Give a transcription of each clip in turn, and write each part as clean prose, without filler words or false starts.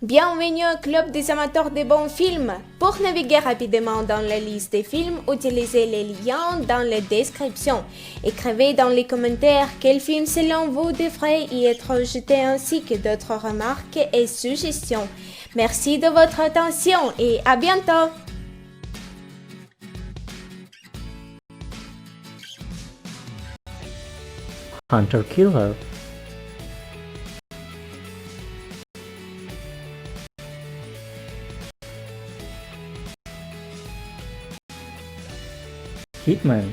Bienvenue au club des amateurs de bons films. Pour naviguer rapidement dans la liste des films, utilisez les liens dans la description. Écrivez dans les commentaires quel film selon vous devrait y être jeté ainsi que d'autres remarques et suggestions. Merci de votre attention et à bientôt. Hunter Killer. Hitman.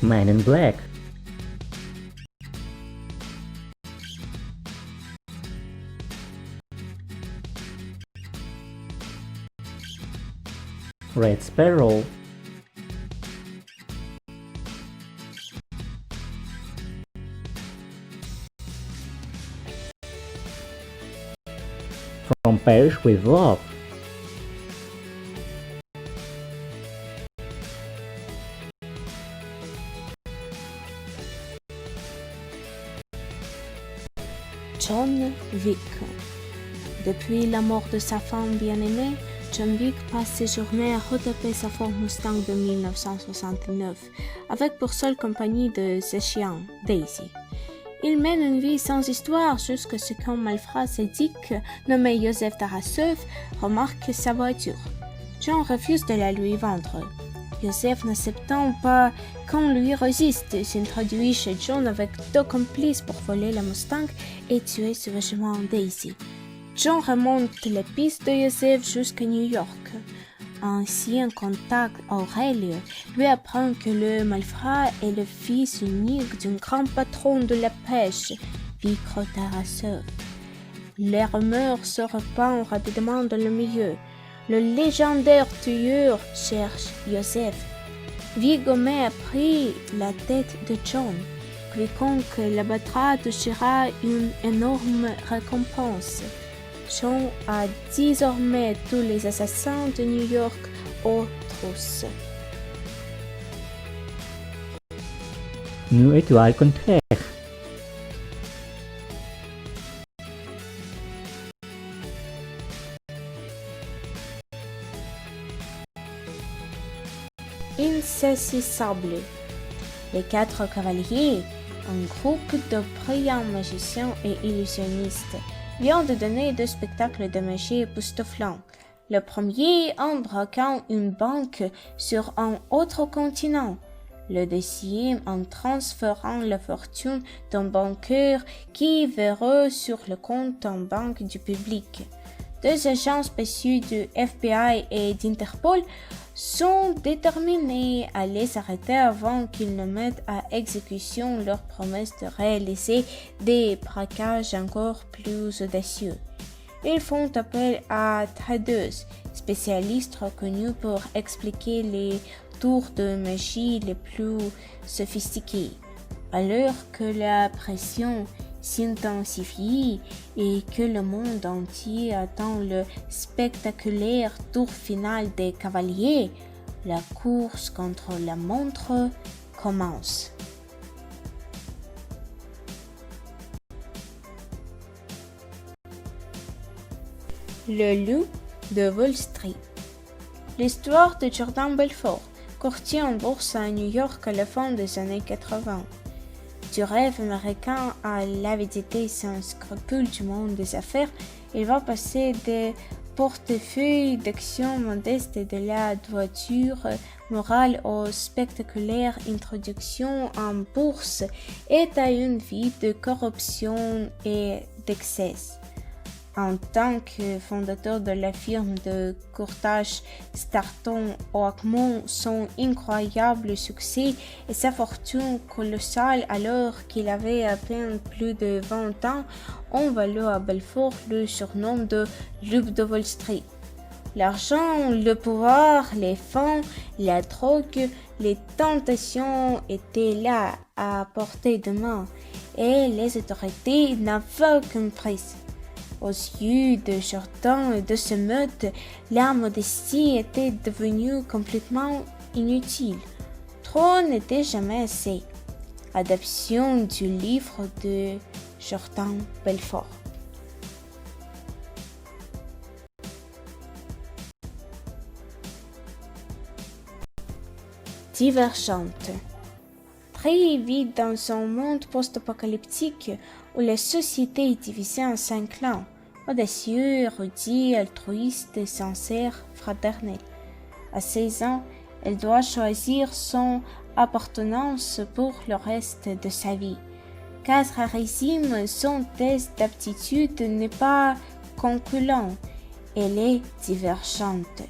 Man in Black. Red Sparrow. From Paris with Love. John Wick. Depuis la mort de sa femme bien-aimée, John Wick passe ses journées à retaper sa Ford Mustang de 1969, avec pour seule compagnie de ses chiens, Daisy. Il mène une vie sans histoire jusqu'à ce qu'un malfrat sadique nommé Joseph Tarasov remarque sa voiture. John refuse de la lui vendre. Joseph, n'acceptant pas qu'on lui résiste, s'introduit chez John avec 2 complices pour voler la Mustang et tuer sauvagement Daisy. John remonte les pistes de Joseph jusqu'à New York. Un ancien contact, Aurelio, lui apprend que le malfrat est le fils unique d'un grand patron de la pêche, Viggo Tarasov. Les rumeurs se répandent rapidement dans le milieu. Le légendaire tueur cherche Joseph. Viggo met à prix la tête de John. Quiconque l'abattra touchera une énorme récompense. John a désormais tous les assassins de New York aux trousses. Nulle étoile contraire. Insaisissable. Les 4 cavaliers, un groupe de brillants magiciens et illusionnistes, vient de donner 2 spectacles de magie époustouflants. Le premier en braquant une banque sur un autre continent. Le deuxième en transférant la fortune d'un banqueur qui verra sur le compte en banque du public. 2 agents spéciaux du FBI et d'Interpol sont déterminés à les arrêter avant qu'ils ne mettent à exécution leur promesse de réaliser des braquages encore plus audacieux. Ils font appel à tradeuses, spécialistes reconnus pour expliquer les tours de magie les plus sophistiqués. Alors que la pression s'intensifie et que le monde entier attend le spectaculaire tour final des cavaliers, la course contre la montre commence. Le loup de Wall Street. L'histoire de Jordan Belfort, courtier en bourse à New York à la fin des années 80. Du rêve américain à l'avidité sans scrupule du monde des affaires, il va passer des portefeuilles d'actions modestes et de la droiture morale aux spectaculaires introductions en bourse et à une vie de corruption et d'excès. En tant que fondateur de la firme de courtage Starton Oakmont, son incroyable succès et sa fortune colossale alors qu'il avait à peine plus de 20 ans ont valu à Belfort le surnom de Loup de Wall Street. L'argent, le pouvoir, les fonds, la drogue, les tentations étaient là à portée de main et les autorités n'avaient aucune prise. Aux yeux de Jordan et de ce meute, la modestie était devenue complètement inutile. Trop n'était jamais assez. Adaptation du livre de Jordan Belfort. Divergente. Très vite dans un monde post-apocalyptique où la société est divisée en 5 clans, audacieux, érudits, altruistes, sincères, fraternels. À 16 ans, elle doit choisir son appartenance pour le reste de sa vie. 4 régimes, son test d'aptitude n'est pas concluant, elle est divergente.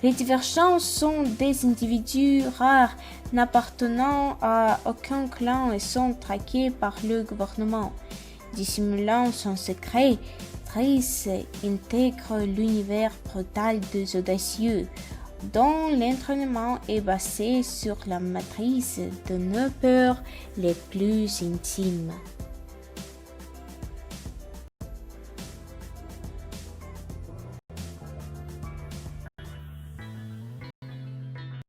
Les divergents sont des individus rares n'appartenant à aucun clan et sont traqués par le gouvernement. Dissimulant son secret, Triss intègre l'univers brutal des audacieux, dont l'entraînement est basé sur la matrice de nos peurs les plus intimes.